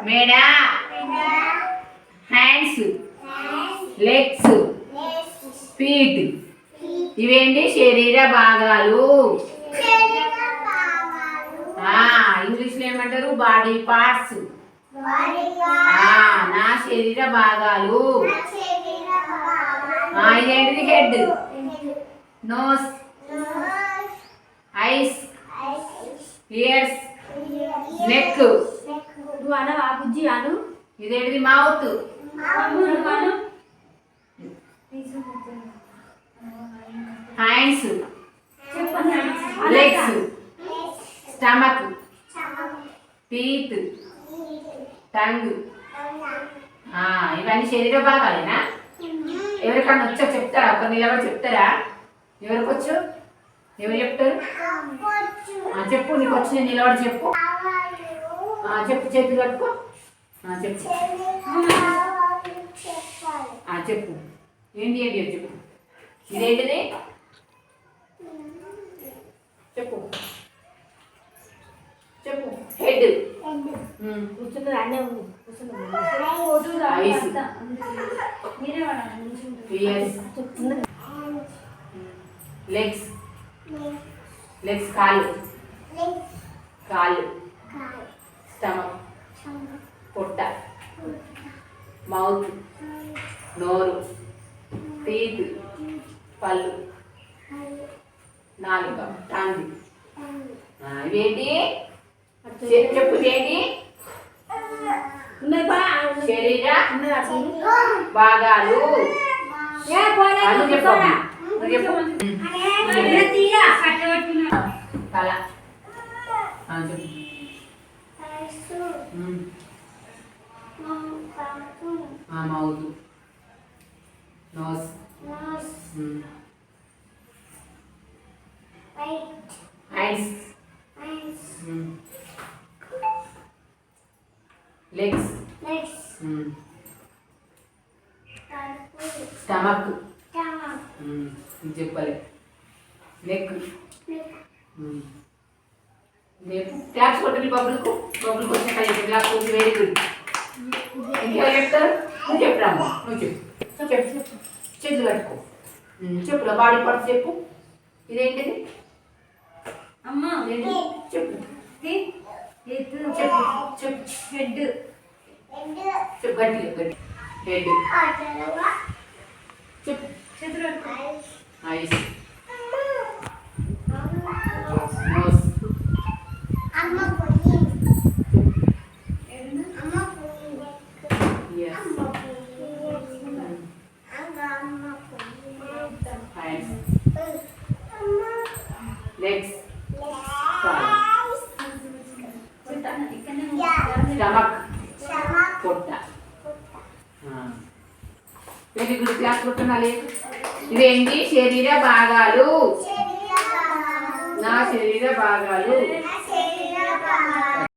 మెడ, hands, legs, feet. ఇవేంటి శరీర భాగాలు. ఇంగ్లీష్లో ఏమంటారు? Body parts. నా శరీర భాగాలు. ఇదేంటిది? Head, nose, eyes, ears, neck. నువ్వు అనవా బుజ్జి? అను. ఇదేంటిది? Mouth. Hands, legs, stomach, teeth, tongue. ఇవన్నీ శరీర భాగాలేనా? ఎవరికన్నా వచ్చా చెప్తారా? ఒక నిలబడి చెప్తారా? ఎవరికొచ్చు? ఎవరు చెప్తారు? చెప్పు. నీకు వచ్చి నేను నిలబడి చెప్పు. చెప్పు. చేతులు కట్టుకో. చెప్పు. చెప్పు. ఏంటి ఏంటి చెప్పు. ఇదేంటిది? చెప్పు. చెప్పు. హెడ్. కూర్చున్నది అన్నీ ఉంది. లెగ్స్. లెగ్స్ కాళ్ళు. కాళ్ళు. స్టమక్, పొట్ట, మౌత్, నోరు, టీత్, పళ్ళు, నాలుక, టంగ్. ఇవేంటి? చెప్పు. ఏంటి? శరీర భాగాలు. తల. Mouth, nose, eyes, legs, stomach. చెప్పాలి. నెక్. క్లాప్స్ కొట్టండి. బబ్బులకు వచ్చిన క్లాప్స్. Very good. ఇంకెవరు చెప్తారు? నువ్వు చెప్పురామ్మా. నువ్వు చెప్పు. చేతులు కట్టుకో. చెప్పురా. బాడీ పార్ట్స్ చెప్పు. ఇదేంటిది? అమ్మా చెప్పు. చెప్పు. హెడ్. చెప్పు. గట్టిగా. హెడ్. చెప్పు. చేతులు కట్టుకో. ఐస్, నోస్, legs, stomach, పొట్ట. Very good. క్లాస్ కొట్టున్నాలి. ఇవేంటి? శరీర భాగాలు. నా శరీర భాగాలు.